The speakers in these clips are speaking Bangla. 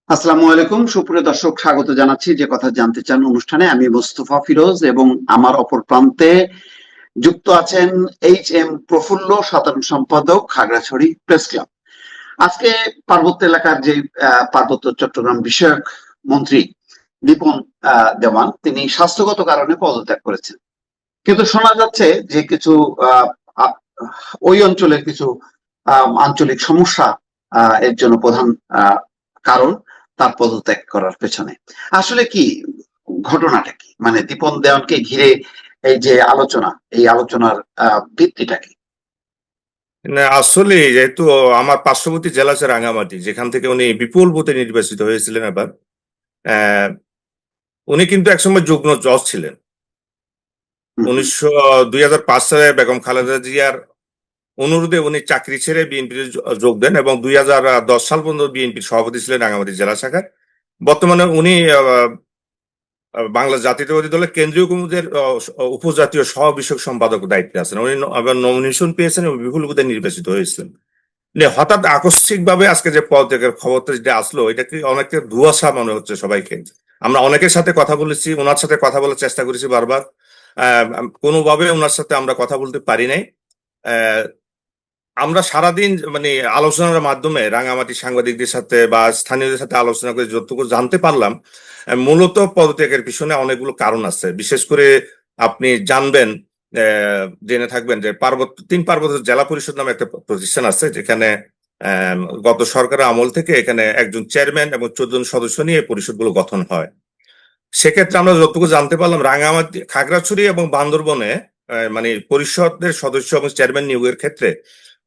আসসালামু আলাইকুম, সুপ্রিয় দর্শক, স্বাগত জানাচ্ছি যে কথা জানতে চান অনুষ্ঠানে। আমি মোস্তফা ফিরোজ এবং আমার অপর প্রান্তে যুক্ত আছেন HM প্রফুল্ল, সাধারণ সম্পাদক, খাগড়াছড়ি প্রেস ক্লাব। আজকে পার্বত্য এলাকার যে পার্বত্য চট্টগ্রাম বিষয়ক মন্ত্রী রিপন দেওয়ান, তিনি স্বাস্থ্যগত কারণে পদত্যাগ করেছেন। কিন্তু শোনা যাচ্ছে যে কিছু আহ, আহ, ওই অঞ্চলের কিছু আঞ্চলিক সমস্যা এর জন্য প্রধান কারণ তার পদত্যাগ করার পেছনে। আসলে কি ঘটনাটা কি, মানে দীপন দেওয়ানকে ঘিরে এই যে আলোচনা, এই আলোচনার ভিত্তিটা কি? না, আসলে যেহেতু আমার পার্শ্ববর্তী জেলা আছে রাঙ্গামাটি, যেখান থেকে উনি বিপুল ভোটে নির্বাচিত হয়েছিলেন। এবার আহ, উনি কিন্তু একসময় যুগ্ম জজ ছিলেন। হুম, হুম। 2005 সালে বেগম খালেদা জিয়ার অনুরোধে উনি চাকরি ছেড়ে বিএনপির যোগ দেন এবং 2010 সাল পর্যন্ত বিএনপির সভাপতি ছিলেন রাঙ্গামাটি জেলা শাখার। বর্তমানে উনি বাংলা জাতীয়তাবাদী দলের কেন্দ্রীয় কমিটির উপজাতীয় সহ বিষয়ক সম্পাদক দায়িত্বে আছেন। উনি আবার নমিনেশন পেয়েছেন এবং বিপুল ভোটে নির্বাচিত হয়েছিলেন। হঠাৎ আকস্মিক ভাবে আজকে যে পদত্যাগের খবরটা যেটা আসলো, এটা কি অনেকটা ধুয়াশা মনে হচ্ছে সবাইকে। আমরা অনেকের সাথে কথা বলেছি, ওনার সাথে কথা বলার চেষ্টা করেছি বারবার। আহ কোনোভাবে ওনার সাথে আমরা কথা বলতে পারি নাই। আহ আমরা সারাদিন মানে আলোচনার মাধ্যমে রাঙামাটি সাংবাদিকদের সাথে বা স্থানীয়দের সাথে আলোচনা করে যতটুকু জানতে পারলাম, মূলত পদত্যাগের পিছনে অনেকগুলো কারণ আছে। বিশেষ করে আপনি জানবেন, জেনে থাকবেন যে পার্বত্য জেলা পরিষদ নামে একটা প্রতিষ্ঠান আছে, যেখানে গত সরকারের আমল থেকে এখানে একজন চেয়ারম্যান এবং 14 জন সদস্য নিয়ে পরিষদগুলো গঠন হয়। সেক্ষেত্রে আমরা যতটুকু জানতে পারলাম, রাঙামাটি, খাগড়াছড়ি এবং বান্দরবনে মানে পরিষদের সদস্য এবং চেয়ারম্যান নিয়োগের ক্ষেত্রে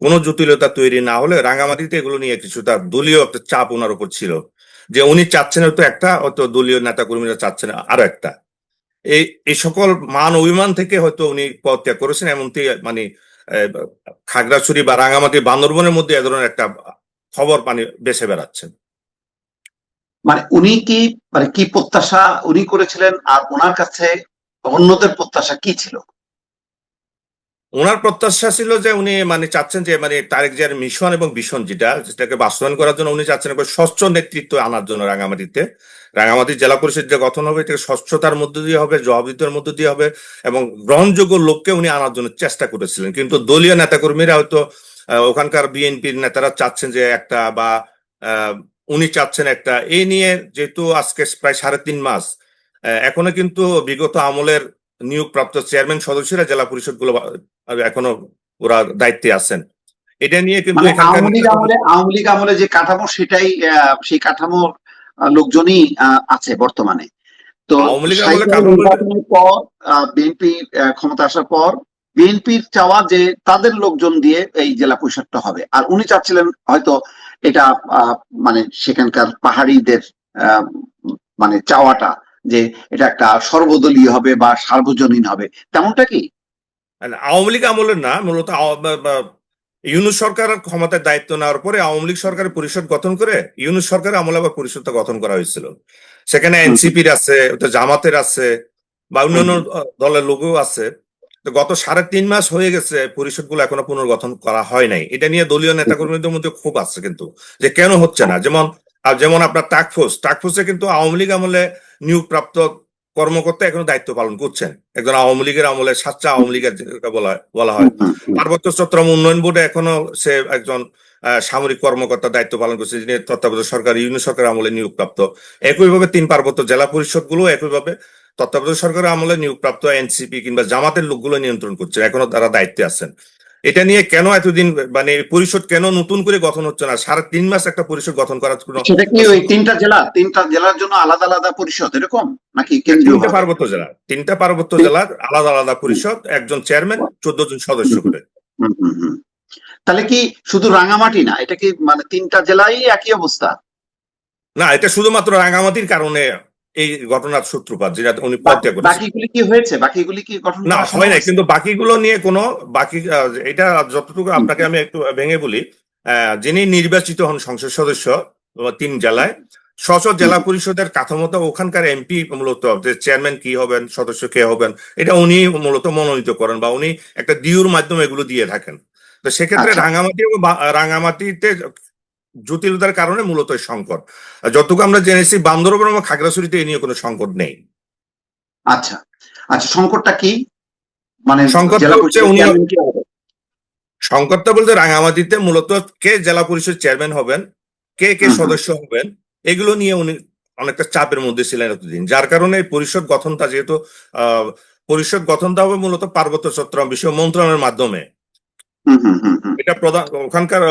কোনো জটিলতা তৈরি না হলে রাঙামাটিতে এগুলো নিয়ে কিছুটা দলীয় একটা চাপ ওনার উপর ছিল, যে উনি চাচ্ছেন হয়তো একটা, হয়তো দলীয় নেতা কর্মীরা চাচ্ছেন আরো একটা। এই এই সকল মান অভিমান থেকে হয়তো উনি পদত্যাগ করেছেন, এমনকি মানে আহ, খাগড়াছড়ি বা রাঙামাটি বান্দরবনের মধ্যে এ ধরনের একটা খবর মানে বেসে বেড়াচ্ছে। মানে উনি কি, মানে কি প্রত্যাশা উনি করেছিলেন, আর ওনার কাছে অন্যদের প্রত্যাশা কি ছিল? ওনার প্রত্যাশা ছিল যে উনি মানে চাচ্ছেন যে মানে তারেক জিয়ার মিশন এবং ভিশন যেটাকে বাস্তবায়ন করার জন্য উনি চাচ্ছেন একবার স্বচ্ছ নেতৃত্ব আনার জন্য রাঙামাটিতে। রাঙামাটি জেলা পরিষদ যে গঠন হবে, এটা স্বচ্ছতার মধ্য দিয়ে হবে, জবাবদিহিতার মধ্য দিয়ে হবে এবং গ্রহণযোগ্য লোককে উনি আনার জন্য চেষ্টা করেছিলেন। কিন্তু দলীয় নেতাকর্মীরা হয়তো ওখানকার বিএনপির নেতারা চাচ্ছেন যে একটা, বা আহ, উনি চাচ্ছেন একটা। এই নিয়ে যেহেতু আজকে প্রায় 3.5 মাস, এখনো কিন্তু বিগত আমলের নিয়োগপ্রাপ্ত চেয়ারম্যান সদস্যরা জেলা পরিষদ গুলো এখনো ওরা দায়িত্বে আছেন। এটা নিয়ে কিন্তু মানে এখানকার আওয়ামী লীগ আমলে যে কাঠামো, সেটাই সেই কাঠামোর লোকজনই আছে বর্তমানে। তো আওয়ামী লীগ আমলে স্থায়ীভাবে কাঠামো বলতে নির্বাচনের পর বিএনপি ক্ষমতা আসার পর বিএনপির চাওয়া যে তাদের লোকজন দিয়ে এই জেলা পরিষদটা হবে, আর উনি চাচ্ছিলেন হয়তো এটা মানে সেখানকার পাহাড়িদের আহ, মানে চাওয়াটা যে এটা একটা সর্বদলীয় হবে বা সার্বজনীন হবে, তেমনটা কি? আওয়ামী লীগ আমলের না, মূলত ইউনূস সরকার ক্ষমতার দায়িত্ব নেওয়ার পরে আওয়ামী লীগ সরকারের পরিষদ গঠন করে ইউনূস সরকারের আমলে আবার পরিষদটা গঠন করা হয়েছিল। সেখানে হুম, হুম, এনসিপির আছে, জামাতের আছে, বা হুম, অন্যান্য হুম, দলের লোকও আছে। তো গত 3.5 মাস হয়ে গেছে, পরিষদগুলো এখনো পুনর্গঠন করা হয় নাই। এটা নিয়ে দলীয় নেতাকর্মীদের মধ্যে খুব আছে কিন্তু, যে কেন হচ্ছে না। যেমন আপনার টাকফোর্সে কিন্তু আওয়ামী লীগ আমলে নিয়োগপ্রাপ্ত কর্মকর্তা এখনো দায়িত্ব পালন করছেন, একজন আওয়ামী লীগের আমলে সাচ্চা আওয়ামী লীগের যেটা বলা হুম, হয়। হুম, হুম। পার্বত্য চট্টগ্রাম উন্নয়ন বোর্ডে এখনো সে একজন সামরিক কর্মকর্তা দায়িত্ব পালন করছে, যিনি তত্ত্বাবধায়ক সরকার, ইউনিয়ন সরকার আমলে নিয়োগপ্রাপ্ত। একইভাবে 3 পার্বত্য জেলা পরিষদ গুলো একইভাবে তত্ত্বাবধায়ক সরকারের আমলে নিয়োগপ্রাপ্ত এনসিপি কিংবা জামাতের লোকগুলো নিয়ন্ত্রণ করছে, এখনো তারা দায়িত্বে আছেন। এটা নিয়ে কেন এতদিন মানে পরিষদ কেন নতুন করে গঠন হচ্ছে না? 3.5 মাস একটা পরিষদ গঠন করার কোনো সেটা কি ওই তিনটা জেলার জন্য আলাদা আলাদা পরিষদ এরকম, নাকি কেন্দ্রীয় ভাবে? তিনটা পার্বত্য জেলার আলাদা আলাদা পরিষদ, একজন চেয়ারম্যান, 14 জন সদস্য করে। তাহলে কি শুধু রাঙামাটি না, এটা কি মানে তিনটা জেলায় একই অবস্থা? না, এটা শুধুমাত্র রাঙামাটির কারণে এই ঘটনার সূত্রপাত, যেটা উনি পদত্যাগ করেছেন। বাকিগুলি কি হয়েছে? বাকিগুলি কি গঠন না, করা হয় সম্ভব নাই, হয়েছে? কিন্তু বাকিগুলো নিয়ে কোনো বাকি এটা যতটুকু হুম, আপনাকে আমি একটু ভেঙে বলি। যিনি নির্বাচিত হন সংসদ সদস্য 3 জেলায়, স্ব হুম, জেলা পরিষদের কাঠামোটা ওখানকার এমপি মূলত যে চেয়ারম্যান কি হবেন, সদস্য কে হবেন, এটা উনি মূলত মনোনীত করেন বা উনি একটা ডিউর মাধ্যমে এগুলো দিয়ে থাকেন। তো সেক্ষেত্রে আচ্ছা। রাঙামাটিতে জটিলতার কারণে মূলত এই সংকট। আর যতটুকু আমরা জেনেছি বান্দরবান এবং খাগড়াছড়িতে এই নিয়ে কোনো সংকট নেই। আচ্ছা আচ্ছা, সংকটটা কি? মানে সংকটটা জেলা হচ্ছে পরিষদের উনি, চেয়ারম্যান কে হবে? সংকটটা বলতে রাঙামাটিতে মূলত কে জেলা পরিষদ চেয়ারম্যান হবেন, কে কে হুম হুম সদস্য হবেন, এগুলো নিয়ে উনি অনেকটা চাপের মধ্যে ছিলেন এতদিন, যার কারণে এই পরিষদ গঠনটা যেহেতু আহ পরিষদ গঠনটা হবে মূলত পার্বত্য চট্টগ্রাম বিষয় মন্ত্রণালয়ের মাধ্যমে। হুম হুম হুম হুম। এটা প্রধান ওখানকার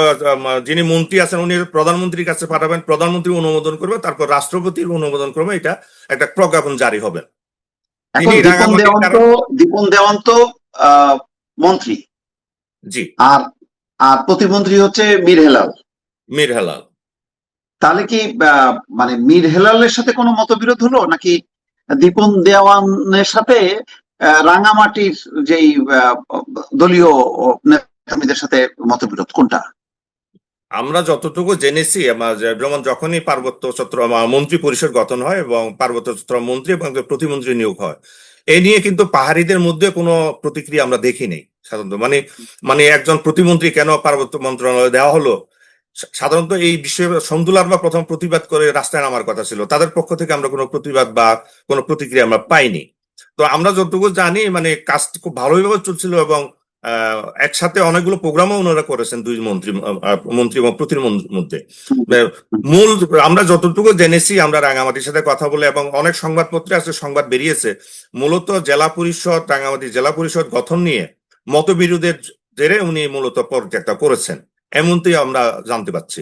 যিনি মন্ত্রী আছেন উনি প্রধানমন্ত্রীর কাছে পাঠাবেন, প্রধানমন্ত্রী অনুমোদন করবে, তারপর রাষ্ট্রপতির অনুমোদন করবে, এটা একটা প্রজ্ঞাপন জারি হবে। এখন তিনি রাঙামাটির কারণ, দীপন দেওয়ান্ত আহ, মন্ত্রী, জি, আর আর প্রতিমন্ত্রী হচ্ছে মীর হেলাল। মীর হেলাল। তাহলে কি মানে মীর হেলালের সাথে কোনো মতবিরোধ হলো, নাকি দীপন দেওয়ানের সাথে রাঙামাটির যেই দলীয় নেতাকর্মীদের সাথে মতবিরোধ, কোনটা? আমরা যতটুকু জেনেছি যেমন যখনই পার্বত্য চট্টগ্রাম মন্ত্রী পরিষদ গঠন হয় এবং পার্বত্য চট্টগ্রাম মন্ত্রী এবং প্রতিমন্ত্রী নিয়োগ হয়, এ নিয়ে কিন্তু পাহাড়িদের মধ্যে কোনো প্রতিক্রিয়া আমরা দেখি নাই সাধারণত। মানে মানে একজন প্রতিমন্ত্রী কেন পার্বত্য মন্ত্রণালয়ে দেওয়া হলো, সাধারণত এই বিষয়ে সন্দুলার বা প্রথম প্রতিবাদ করে রাস্তায় নামার কথা ছিল, তাদের পক্ষ থেকে আমরা কোনো প্রতিবাদ বা কোনো প্রতিক্রিয়া আমরা পাইনি। তো আমরা যতটুকু জানি মানে কাজ খুব ভালোভাবে চলছিল এবং একসাথে অনেকগুলো প্রোগ্রামও ওনারা করেছেন দুই মন্ত্রী এবং প্রতিমন্ত্রীর মধ্যে। আহ, মূল আমরা যতটুকু জেনেছি আমরা রাঙামাটির সাথে কথা বলে এবং অনেক সংবাদপত্রে আছে সংবাদ বেরিয়েছে, মূলত জেলা পরিষদ রাঙামাটি জেলা পরিষদ গঠন নিয়ে মতবিরোধের জেরে উনি মূলত পদত্যাগটা করেছেন, এমনটাই আমরা জানতে পাচ্ছি।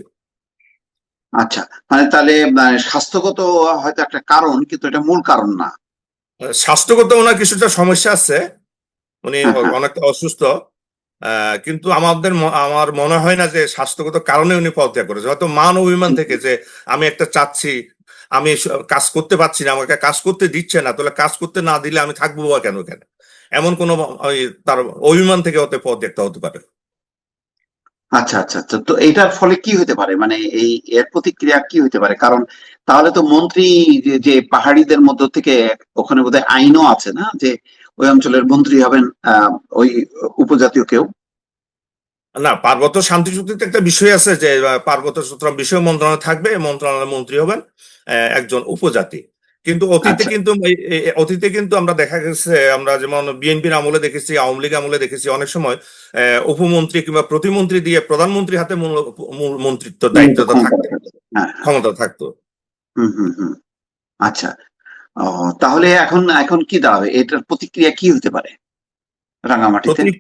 আচ্ছা, মানে তাহলে স্বাস্থ্যগত হয়তো একটা কারণ, কিন্তু এটা মূল কারণ না। স্বাস্থ্যগত ওনার কিছুটা সমস্যা আছে, উনি হ্যাঁ হ্যাঁ। অনেকটা অসুস্থ। কিন্তু আমার মনে হয় না যে স্বাস্থ্যগত কারণে উনি পদত্যাগ করেছে, হয়তো মান অভিমান থেকে যে আমি একটা চাচ্ছি, আমি কাজ করতে পারছি না, আমাকে কাজ করতে দিচ্ছে না, তাহলে কাজ করতে না দিলে আমি থাকবো বা কেন কেন, এমন কোন তার অভিমান থেকে হতে পদত্যাগটা হতে পারে। আচ্ছা আচ্ছা আচ্ছা, তো এইটার ফলে কি হতে পারে, মানে এই এর প্রতিক্রিয়া কি হতে পারে? কারণ তাহলে তো মন্ত্রী, যে পাহাড়িদের মধ্য থেকে, ওখানে বোধহয় আইনও আছে না, যে ওই অঞ্চলের মন্ত্রী হবেন ওই উপজাতীয় কেউ। না, পার্বত্য শান্তি চুক্তিতে একটা বিষয় আছে যে পার্বত্য চট্টগ্রাম বিষয় মন্ত্রণালয় থাকবে, মন্ত্রণালয়ের মন্ত্রী হবেন একজন উপজাতি। কিন্তু আচ্ছা। অতীতে কিন্তু আমরা দেখা গেছে, আমরা যেমন বিএনপির আমলে দেখেছি, আওয়ামী লীগ আমলে দেখেছি, অনেক সময় উপমন্ত্রী কিংবা প্রতিমন্ত্রী দিয়ে প্রধানমন্ত্রীর হাতে মূল মন্ত্রিত্ব মূলত দায়িত্বটা ক্ষমতা থাকতো, রাখা যায়। হ্যাঁ হ্যাঁ। ক্ষমতা থাকতো। হুম হুম হুম। আচ্ছা। ও, তাহলে এখন এখন কি দাঁড়াবে, এটার প্রতিক্রিয়া কি হতে পারে রাঙামাটিতে? প্রতি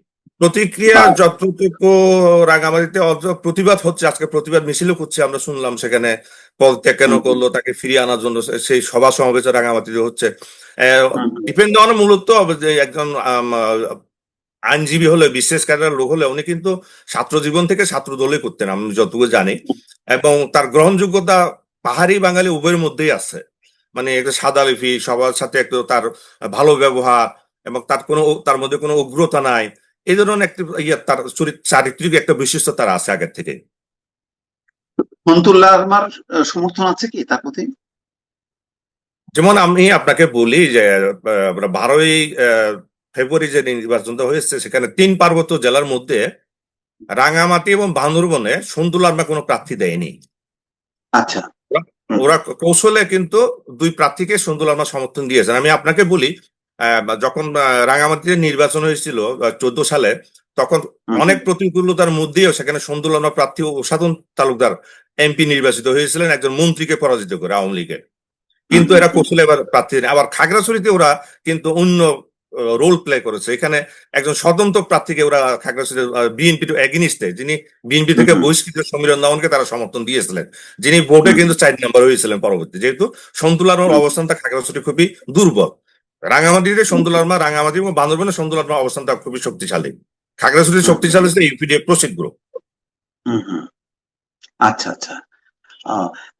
প্রতিক্রিয়া বা যতটুকু রাঙামাটিতে প্রতিবাদ হচ্ছে, আজকে প্রতিবাদ মিছিলও করছে, আমরা শুনলাম সেখানে পদত্যাগ কেন হুম হুম করলো তাকে ফিরিয়ে আনার জন্য সেই সভা সমাবেশ রাঙামাটিতে হচ্ছে। হুম হুম ডিপেন্ড অন মূলত যে একজন আইনজীবী হলে, বিশেষ ক্যাডার লোক হলে, উনি কিন্তু ছাত্র জীবন থেকে ছাত্র দলে করতেন আমি যতটুকু জানি, এবং তার গ্রহণযোগ্যতা পাহাড়ি বাঙালি উভয়ের মধ্যেই আছে। মানে একটা সাদা লিপি, সবার সাথে একটু তার ভালো ব্যবহার, এবং তার মধ্যে কোনো উগ্রতা নাই, এই ধরনের একটা তার চারিত্রিক একটা বৈশিষ্ট্য তার আছে আগের থেকে। ফন্তুল্লাহ আমার সমর্থন আছে কি তার প্রতি? যেমন আমি আপনাকে বলি যে 12ই ফেব্রুয়ারি যে নির্বাচনটা হয়েছে সেখানে 3 পার্বত্য জেলার মধ্যে রাঙামাটি এবং বান্দরবনে সন্তু লারমা কোনো প্রার্থী দেয়নি। আচ্ছা। ওরা হুম ওরা কৌশলে কিন্তু দুই প্রার্থীকে সন্তু লারমা সমর্থন দিয়েছেন। আমি আপনাকে বলি, যখন রাঙামাটিতে নির্বাচন হয়েছিল 14 সালে, তখন হুম অনেক হুম প্রতিকূলতার মধ্যেও সেখানে সন্তু লারমা প্রার্থী ও সাধন তালুকদার এমপি নির্বাচিত হয়েছিলেন একজন মন্ত্রীকে পরাজিত করে আওয়ামী লীগের। হুম কিন্তু হুম এরা হুম কৌশলে এবার প্রার্থী দেন। আবার খাগড়াছড়িতে ওরা কিন্তু অন্য রোল প্লে করেছে, এখানে একজন স্বতন্ত্র প্রার্থীকে ওরা খাগড়াছড়ি বিএনপি এগেনিস্টে, যিনি বিএনপি হুম থেকে হুম বহিষ্কৃত সমীরণ দাওয়ানকে তারা সমর্থন দিয়েছিলেন, যিনি ভোটে হুম কিন্তু 4 নম্বর হয়েছিলেন পরবর্তী, যেহেতু সন্তুলার হুম অবস্থানটা খাগড়াছড়ি খুবই দুর্বল। রাঙামাটিতে সন্তুলারমা, রাঙামাটি এবং বান্দরবানের সন্তুলারমা অবস্থানটা খুবই শক্তিশালী। খাগড়াছড়ি হুম শক্তিশালী হচ্ছে ইউপিডিএফ প্রসিড গ্রুপ। হুম হুম। আচ্ছা আচ্ছা।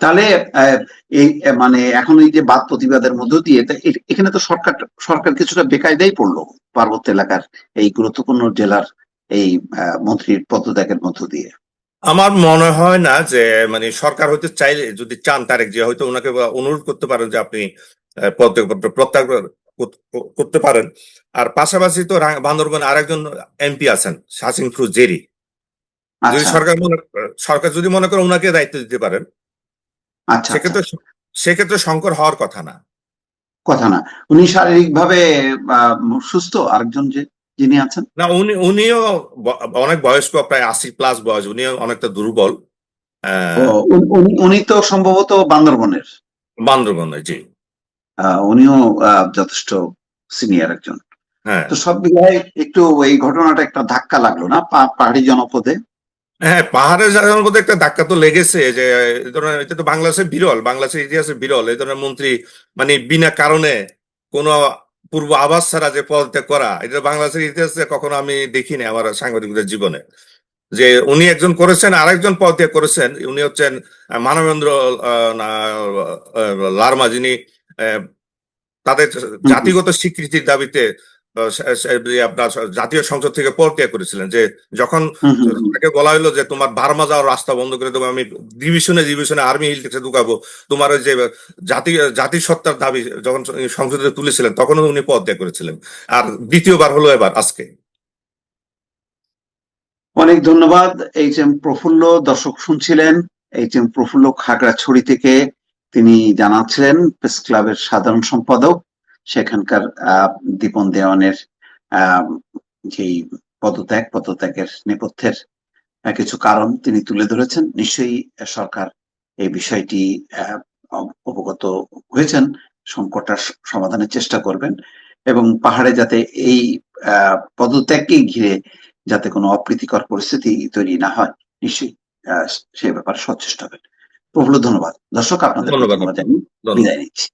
তাহলে এই মানে এখন এই যে বাদ প্রতিবাদের মধ্য দিয়ে এখানে তো সরকার সরকার কিছুটা বেকায়দাই পড়লো পার্বত্য এলাকার এই গুরুত্বপূর্ণ জেলার এই মন্ত্রীর পদত্যাগের মধ্য দিয়ে। আমার মনে হয় না যে মানে সরকার হয়তো চাইলে, যদি চান তারেক জিয়া হয়তো ওনাকে অনুরোধ করতে পারেন যে আপনি পদত্যাগপত্র প্রত্যাহার করতে পারেন। আর পাশাপাশি তো বান্দরবানে আরেকজন এমপি আছেন শাসিন ফিরোজ জেরি, যদি আচ্ছা সরকার যদি মনে করে ওনাকে দায়িত্ব দিতে পারেন, আচ্ছা আচ্ছা, সেক্ষেত্রে সংকর হওয়ার কথা না। কথা না। উনি শারীরিকভাবে সুস্থ, আরেকজন যিনি আছেন? না, উনিও অনেক বয়স্ক, প্রায় 80+ বয়স, উনিও অনেকটা দুর্বল। ও, উনি তো সম্ভবত বান্দরবনের। বান্দরবনে, জি। উনিও যথেষ্ট সিনিয়র একজন। হ্যাঁ, তো সব মিলায় একটু এই ঘটনাটা একটা ধাক্কা লাগলো না পাহাড়ি জনপদে? হ্যাঁ, পাহাড়ের জায়গার মধ্যে একটা ধাক্কা তো লেগেছে, যে এই ধরনের, এটা তো বাংলাদেশের ইতিহাসে বিরল এই ধরনের মন্ত্রী, মানে বিনা কারণে কোনো পূর্ব আভাস ছাড়া যে পদত্যাগ করা, এটা বাংলাদেশের ইতিহাসে কখনো আমি দেখিনি আমার সাংবাদিকদের জীবনে। যে উনি একজন করেছেন, আরেকজন পদত্যাগ করেছেন, উনি হচ্ছেন মানবেন্দ্র লারমা, যিনি আহ, তাদের হুম হুম জাতিগত স্বীকৃতির দাবিতে আপনার জাতীয় সংসদ থেকে পদত্যাগ করেছিলেন। যে যখন হুম হুম হুম। তাকে বলা হলো যে তোমার বার্মা যাওয়ার রাস্তা বন্ধ করে দেবো, আমি ডিভিশনে আর্মি হিল থেকে ঢুকাবো, তোমার ওই যে জাতিসত্তার দাবি যখন সংসদে তুলেছিলেন, তখনও উনি পদত্যাগ করেছিলেন। আর দ্বিতীয়বার হলো এবার আজকে। অনেক ধন্যবাদ HM প্রফুল্ল। দর্শক শুনছিলেন, HM প্রফুল্ল খাগড়াছড়ি থেকে। তিনি জানাচ্ছিলেন প্রেস ক্লাবের সাধারণ সম্পাদক, সেখানকার দীপন দেওয়ানের আহ যেই পদত্যাগের নেপথ্যের কিছু কারণ তিনি তুলে ধরেছেন। নিশ্চয়ই সরকার এই বিষয়টি অবগত হয়েছেন, সংকটটা সমাধানের চেষ্টা করবেন, এবং পাহাড়ে যাতে এই পদত্যাগকে ঘিরে যাতে কোনো অপ্রীতিকর পরিস্থিতি তৈরি না হয়, নিশ্চয়ই সে ব্যাপারে সচেষ্ট হবেন। প্রফুল্ল, ধন্যবাদ। দর্শক, আপনাদেরকে ধন্যবাদ ধন্যবাদ আপনাকে। জানিয়ে ধন্যবাদ। বিদায় নিচ্ছি।